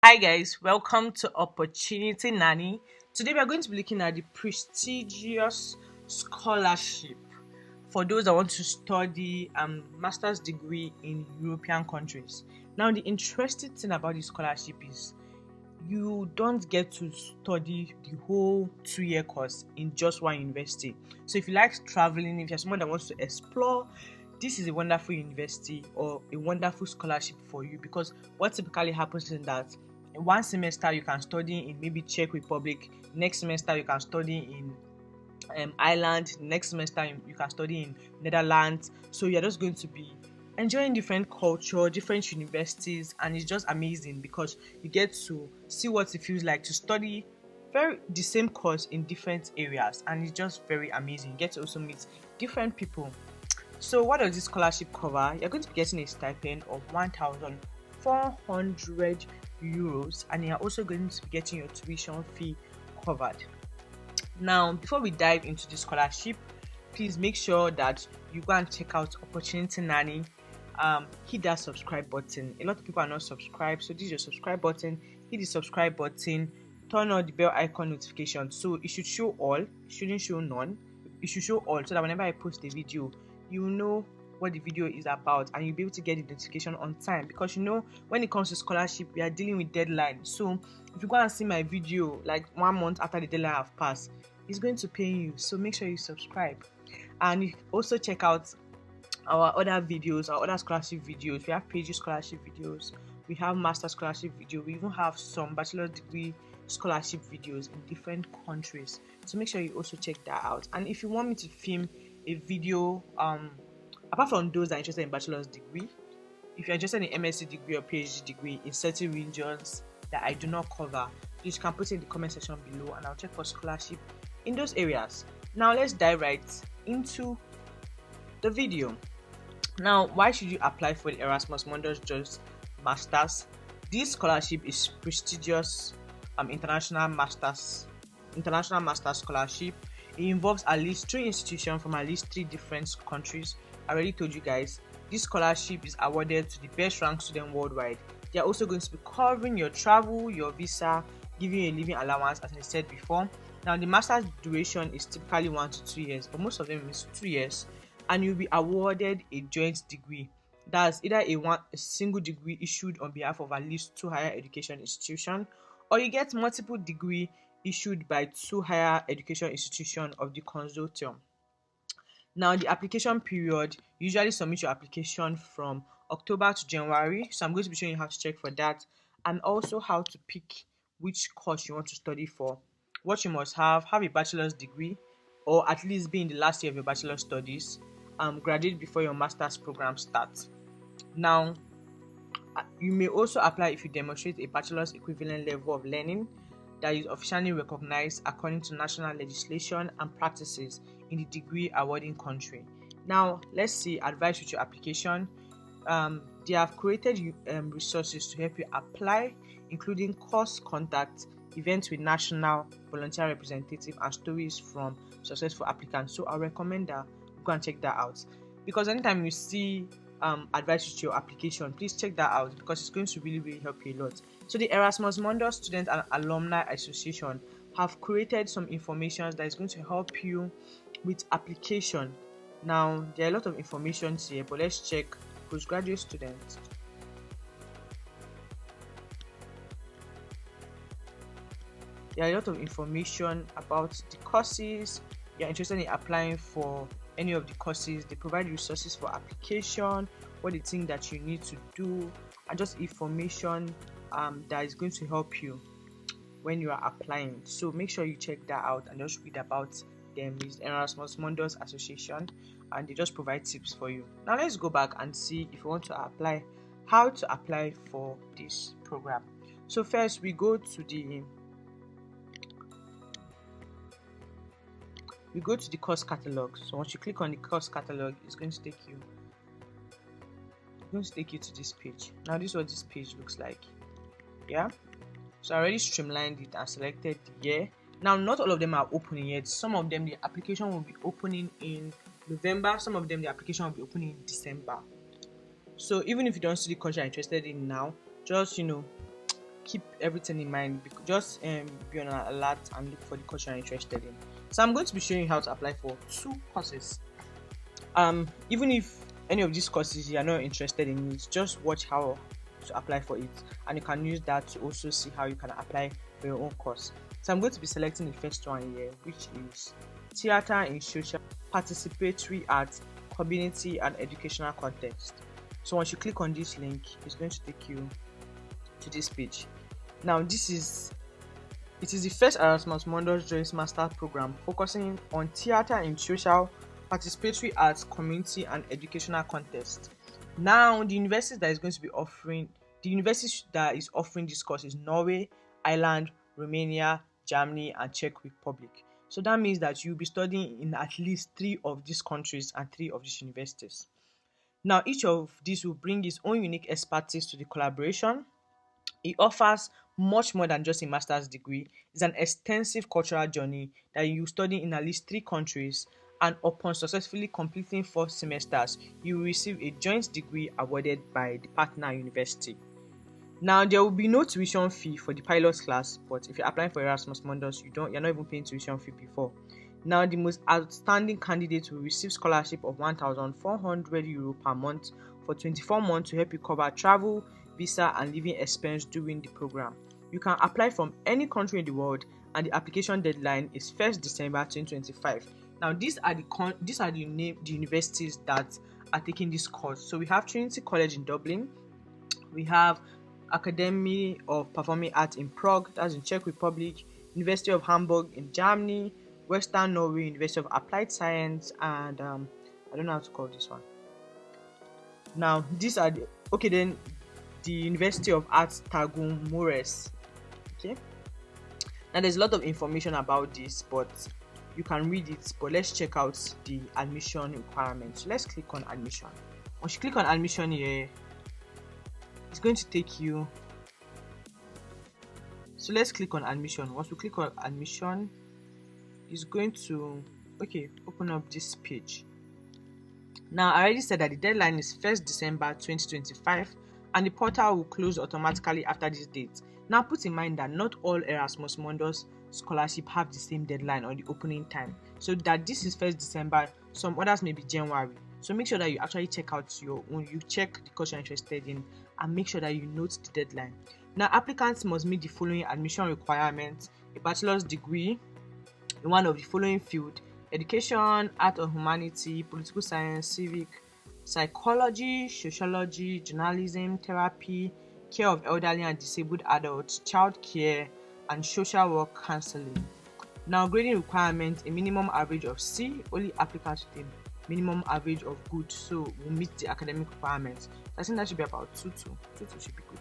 Hi guys, welcome to Opportunity Nanny. Today we are going to be looking at the prestigious scholarship for those that want to study master's degree in European countries. Now the interesting thing about this scholarship is you don't get to study the whole 2 year course in just one university. So if you like traveling, if you're someone that wants to explore, this is a wonderful university or a wonderful scholarship for you, because what typically happens is that in one semester you can study in maybe Czech Republic, next semester you can study in Ireland, next semester you can study in Netherlands. So you're just going to be enjoying different culture, different universities, and it's just amazing because you get to see what it feels like to study very the same course in different areas, and it's just very amazing. You get to also meet different people. So what does this scholarship cover? You're going to be getting a stipend of 1,400 euros, and you're also going to be getting your tuition fee covered. Now, before we dive into the scholarship, please make sure that you go and check out Opportunity Nanny. Hit that subscribe button. A lot of people are not subscribed, so this is your subscribe button. Hit the subscribe button, turn on the bell icon notification, so it should show all, it shouldn't show none. It should show all, so that whenever I post a video, you know what the video is about and you'll be able to get the notification on time. Because when it comes to scholarship, we are dealing with deadline. So if you go and see my video like 1 month after the deadline have passed, it's going to pain you. So make sure you subscribe, and you also check out our other videos, our other scholarship videos. We have PhD scholarship videos, we have master scholarship video, we even have some bachelor's degree scholarship videos in different countries. So make sure you also check that out. And if you want me to film a video, apart from those that are interested in bachelor's degree, if you're interested in MSc degree or PhD degree in certain regions that I do not cover, please can put it in the comment section below and I'll check for scholarship in those areas. Now let's dive right into the video. Now, why should you apply for the Erasmus Mundus Masters? This scholarship is prestigious international master scholarship. It involves at least 3 institutions from at least 3 different countries. I already told you guys, this scholarship is awarded to the best ranked student worldwide. They are also going to be covering your travel, your visa, giving you a living allowance, as I said before. Now, the master's duration is typically 1 to 2 years, but most of them is 2 years, and you'll be awarded a joint degree. That's either a single degree issued on behalf of at least 2 higher education institutions, or you get multiple degree issued by 2 higher education institutions of the consortium. Now, the application period, you usually submit your application from October to January. So I'm going to be showing you how to check for that, and also how to pick which course you want to study for. What you must have a bachelor's degree, or at least be in the last year of your bachelor's studies, graduate before your master's program starts. Now, you may also apply if you demonstrate a bachelor's equivalent level of learning that is officially recognized according to national legislation and practices in the degree awarding country. Now, let's see advice with your application. They have created resources to help you apply, including course contact, events with national volunteer representative, and stories from successful applicants. So I recommend that you go and check that out, because anytime you see advice with your application, please check that out, because it's going to really help you a lot. So the Erasmus Mundus Student and Alumni Association have created some information that is going to help you with application. Now, there are a lot of information here, but let's check postgraduate students. There are a lot of information about the courses. You're interested in applying for any of the courses. They provide resources for application, what they think that you need to do, and just information that is going to help you when you are applying. So make sure you check that out and just read about them. It's Erasmus Mundus Association, and they just provide tips for you. Now let's go back and see if you want to apply, how to apply for this program. So first we go to the course catalog. So once you click on the course catalog, it's going to take you to this page. Now this is what this page looks like. Yeah, so I already streamlined it and selected the year. Now, not all of them are opening yet. Some of them the application will be opening in November, some of them the application will be opening in December. So even if you don't see the course you're interested in now, just keep everything in mind. Just be on an alert and look for the course you're interested in. So I'm going to be showing you how to apply for 2 courses. Even if any of these courses you are not interested in it, just watch how to apply for it, and you can use that to also see how you can apply for your own course. So I'm going to be selecting the first one here, which is Theatre in Social, Participatory Arts, Community and Educational Context. So once you click on this link, it's going to take you to this page. Now it is the first Erasmus Mundus Joint Master Program focusing on theatre in social, participatory arts, community and educational context. Now the universities that is offering this course is Norway, Ireland, Romania, Germany and Czech Republic. So that means that you'll be studying in at least 3 of these countries and 3 of these universities. Now each of these will bring its own unique expertise to the collaboration. It offers much more than just a master's degree. It's an extensive cultural journey that you study in at least 3 countries, and upon successfully completing 4 semesters, you will receive a joint degree awarded by the partner university. Now there will be no tuition fee for the pilot class, but if you're applying for Erasmus Mundus, you're not even paying tuition fee before. Now the most outstanding candidates will receive scholarship of €1,400 per month for 24 months to help you cover travel, visa and living expense during the program. You can apply from any country in the world, and the application deadline is 1st December 2025. Now these are the universities that are taking this course. So we have Trinity College in Dublin, we have Academy of Performing Arts in Prague, that's in Czech Republic, University of Hamburg in Germany, Western Norway, University of Applied Science, and I don't know how to call this one. Now these are the University of Arts Tagum Mures. Okay, now there's a lot of information about this, but you can read it, but let's check out the admission requirements. So let's click on admission. Once you click on admission here, it's going to take you. So let's click on admission. Once we click on admission, it's going to open up this page. Now I already said that the deadline is 1st December 2025, and the portal will close automatically after this date. Now put in mind that not all Erasmus Mundus Scholarship have the same deadline or the opening time. So that this is 1st December, some others may be January. So make sure that you actually check out you check the course you're interested in, and make sure that you note the deadline. Now applicants must meet the following admission requirements: a bachelor's degree in one of the following fields: education, art or humanity, political science, civic, psychology, sociology, journalism, therapy, care of elderly and disabled adults, child care, and social work counseling. Now grading requirements: a minimum average of C. Only applicants with a minimum average of good, so will meet the academic requirements. I think that should be about 2.2. 2.2 should be good.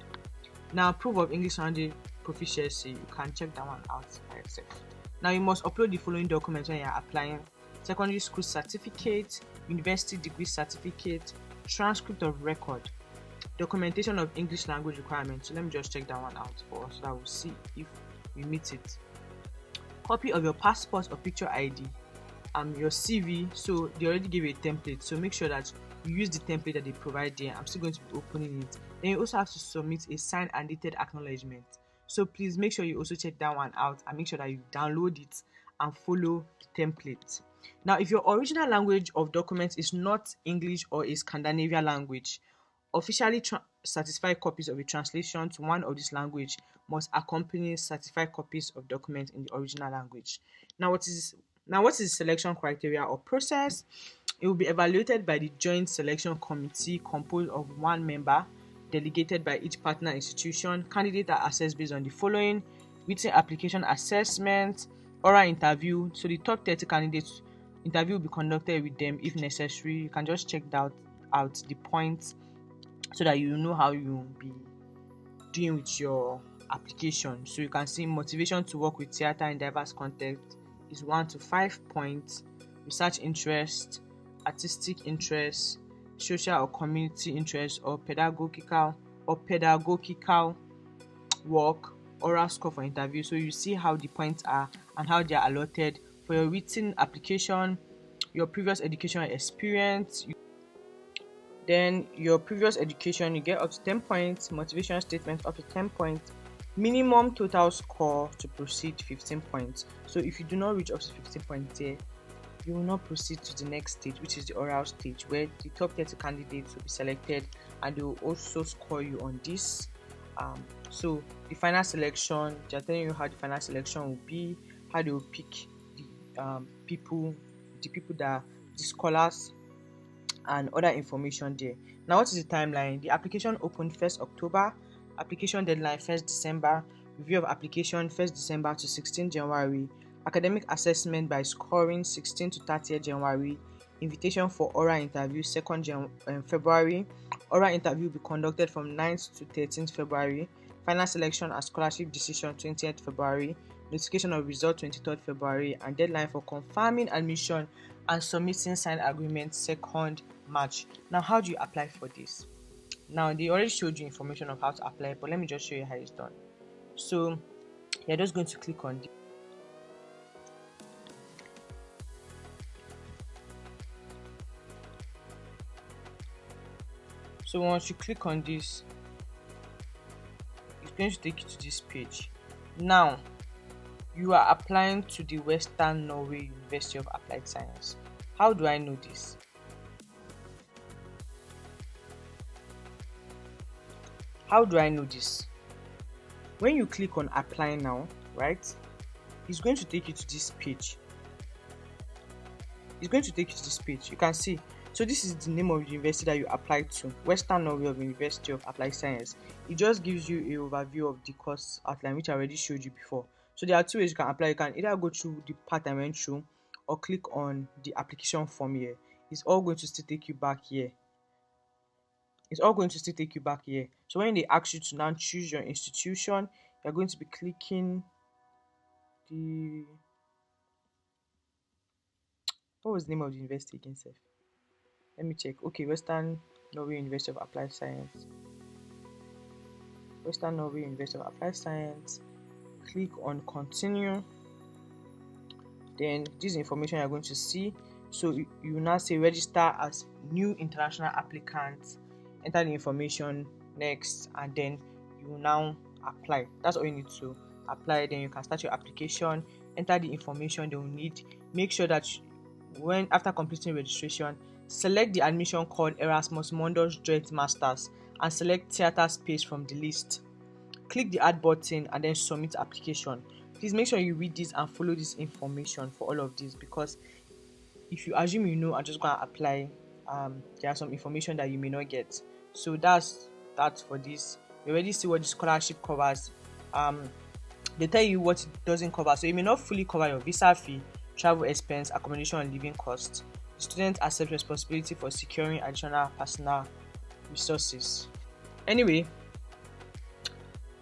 Now proof of English language proficiency, you can check that one out by yourself. Now you must upload the following documents when you are applying: secondary school certificate, university degree certificate, transcript of record, documentation of English language requirements. So let me just check that one out for us, so that we'll see if we meet it. Copy of your passport or picture ID, your CV. So they already gave you a template, so make sure that you use the template that they provide there. I'm still going to be opening it. Then you also have to submit a signed and dated acknowledgement. So please make sure you also check that one out, and make sure that you download it and follow the template. Now if your original language of documents is not English or is Scandinavian language, officially certified copies of a translation to one of this language must accompany certified copies of documents in the original language. Now what is the selection criteria or process? It will be evaluated by the Joint Selection Committee, composed of 1 member delegated by each partner institution. Candidates are assessed based on the following: written application assessment, oral interview. So the top 30 candidates, interview will be conducted with them if necessary. You can just check out the points so that you know how you will be doing with your application. So you can see motivation to work with theatre in diverse contexts is 1 to 5 points. Research interest, artistic interest, social or community interest, or pedagogical work, oral score for interview. So you see how the points are and how they are allotted. For your written application, your previous educational experience, then your previous education, you get up to 10 points. Motivation statement up to 10 points. Minimum total score to proceed 15 points. So if you do not reach up to 15 points there, you will not proceed to the next stage, which is the oral stage, where the top 30 candidates will be selected and they will also score you on this. So the final selection, they're telling you how the final selection will be, how they will pick people, the people that the scholars, and other information there. Now, what is the timeline? The application opened 1st October, application deadline 1st December, review of application 1st December to 16th January, academic assessment by scoring 16th to 30th January, invitation for oral interview 2nd February, oral interview will be conducted from 9th to 13th February, final selection and scholarship decision 20th February, notification of result 23rd February, and deadline for confirming admission and submitting signed agreement 2nd March. Now, how do you apply for this? Now, they already showed you information of how to apply, but let me just show you how it's done. So you're just going to click on this. So once you click on this, it's going to take you to this page. Now, you are applying to the Western Norway University of Applied Science. How do I know this? How do I know this? When you click on apply now, right, it's going to take you to this page. It's going to take you to this page. You can see. So this is the name of the university that you applied to, Western Norway University of Applied Science. It just gives you an overview of the course outline, which I already showed you before. So there are two ways you can apply. You can either go through the part I went through or click on the application form here. It's all going to still take you back here. So when they ask you to now choose your institution, you're going to be clicking the, what was the name of the university again, sir? Let me check. Okay, Western Norway University of Applied Science. Western Norway University of Applied Science. Click on continue. Then this information you're going to see. So you will now say register as new international applicant, enter the information next, and then you will now apply. That's all you need to apply. Then you can start your application, enter the information they will need. Make sure that when after completing registration, select the admission called Erasmus Mundus Joint Masters and select theater space from the list. Click the add button and then submit application. Please make sure you read this and follow this information for all of this, because if you assume you know, I'm just going to apply, there are some information that you may not get. So that's for this. You already see what the scholarship covers. They tell you what it doesn't cover. So it may not fully cover your visa fee, travel expense, accommodation and living costs. The student accepts responsibility for securing additional personal resources. Anyway,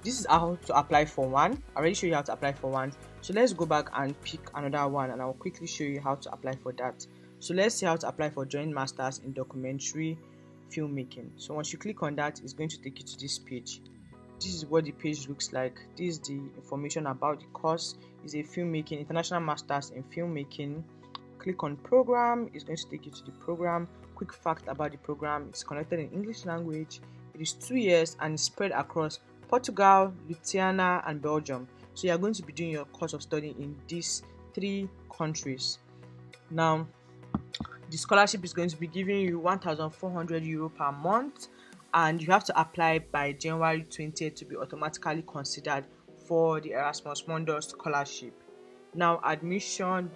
this is how to apply for one. I already showed you how to apply for one. So let's go back and pick another one, and I'll quickly show you how to apply for that. So let's see how to apply for joint masters in documentary filmmaking. So once you click on that, it's going to take you to this page. This is what the page looks like. This is the information about the course. It's a filmmaking, international masters in filmmaking. Click on program. It's going to take you to the program. Quick fact about the program: it's conducted in English language. It is 2 years and is spread across Portugal, Lithuania, and Belgium. So you are going to be doing your course of study in these 3 countries. Now, the scholarship is going to be giving you €1,400 per month, and you have to apply by January 20th to be automatically considered for the Erasmus Mundus Scholarship. Now, application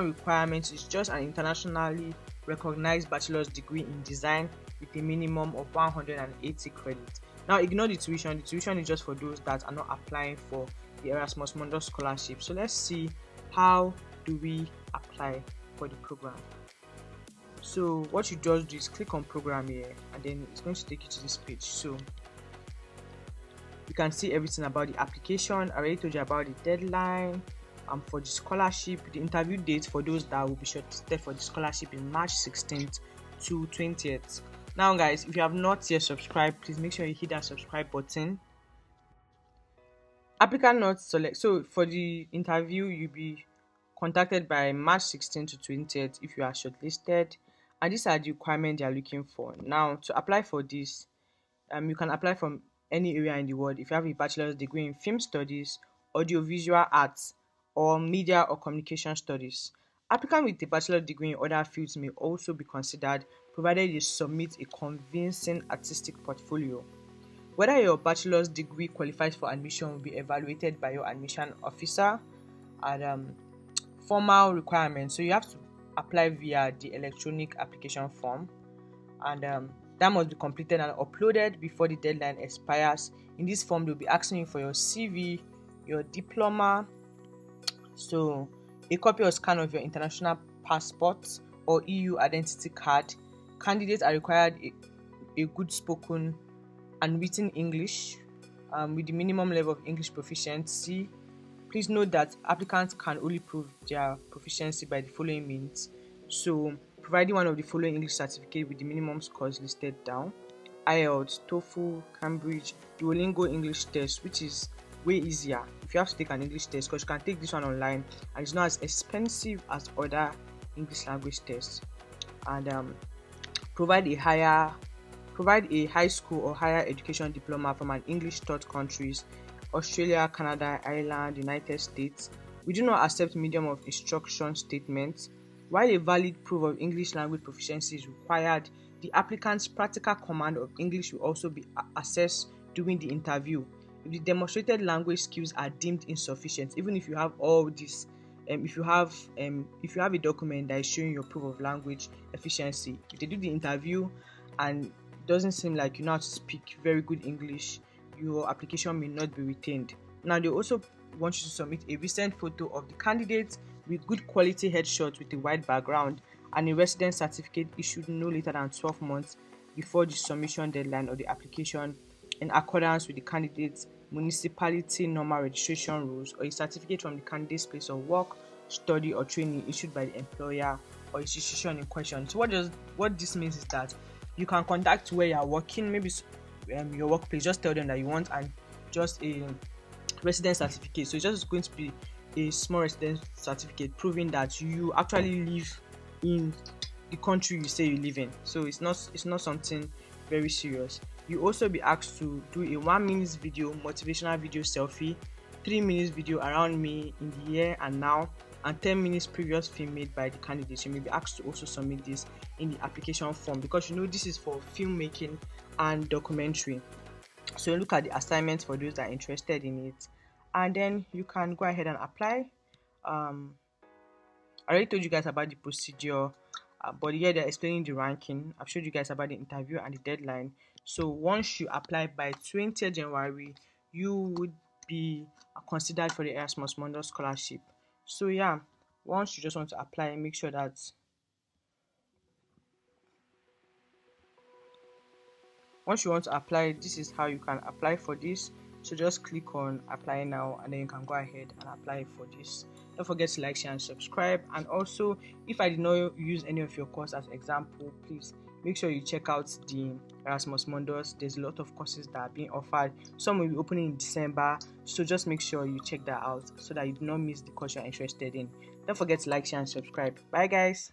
requirements is just an internationally recognized bachelor's degree in design with a minimum of 180 credits. Now, ignore the tuition. The tuition is just for those that are not applying for the Erasmus Mundus Scholarship. So let's see, how do we apply for the program? So what you just do is click on program here, and then it's going to take you to this page. So you can see everything about the application. I already told you about the deadline for the scholarship. The interview date for those that will be shortlisted for the scholarship in March 16th to 20th. Now guys, if you have not yet subscribed, please make sure you hit that subscribe button. Applicant not select. So for the interview, you'll be contacted by March 16th to 20th if you are shortlisted, and these are the requirements they are looking for. Now, to apply for this, You can apply from any area in the world. If you have a bachelor's degree in film studies, audiovisual arts, or media or communication studies. Applicants with a bachelor's degree in other fields may also be considered, provided you submit a convincing artistic portfolio. Whether your bachelor's degree qualifies for admission will be evaluated by your admission officer. And formal requirements. So you have to apply via the electronic application form, and that must be completed and uploaded before the deadline expires. In this form, they'll be asking you for your CV, your diploma, so a copy or scan of your international passport or EU identity card. Candidates are required a good spoken and written English with the minimum level of English proficiency. Please note that applicants can only prove their proficiency by the following means. So, providing one of the following English certificate with the minimum scores listed down: IELTS, TOEFL, Cambridge, Duolingo English test, which is way easier if you have to take an English test, because you can take this one online and it's not as expensive as other English language tests. And provide a high school or higher education diploma from an English taught countries: Australia, Canada, Ireland, United States. We do not accept medium of instruction statements. While a valid proof of English language proficiency is required, the applicant's practical command of English will also be assessed during the interview. If the demonstrated language skills are deemed insufficient, even if you have all this, if you have a document that is showing your proof of language efficiency, if they do the interview and it doesn't seem like you know how to speak very good English, your application may not be retained. Now, they also want you to submit a recent photo of the candidate with good quality headshot with a white background and a residence certificate issued no later than 12 months before the submission deadline of the application, in accordance with the candidate's municipality normal registration rules, or a certificate from the candidate's place of work, study, or training issued by the employer or institution in question. So what this means is that you can contact where you are working, maybe your workplace, just tell them that you want and just a residence certificate. So it's just going to be a small residence certificate proving that you actually live in the country you say you live in. So it's not something very serious. You also be asked to do a 1 minute video, motivational video selfie, 3 minutes video around me in the here and now, and 10 minutes previous film made by the candidate. You may be asked to also submit this in the application form, because you know this is for filmmaking and documentary. So look at the assignments for those that are interested in it, and then you can go ahead and apply. I already told you guys about the procedure, but here they're explaining the ranking. I've showed you guys about the interview and the deadline. So once you apply by 20th January, you would be considered for the ERASMUS Mundus Scholarship. So yeah, once you just want to apply, make sure that once you want to apply, this is how you can apply for this. So just click on apply now, and then you can go ahead and apply for this. Don't forget to like, share, and subscribe. And also, if I did not use any of your course as example, please make sure you check out the ERASMUS Mundus. There's a lot of courses that are being offered. Some will be opening in December, so just make sure you check that out so that you do not miss the course you're interested in. Don't forget to like, share, and subscribe. Bye guys.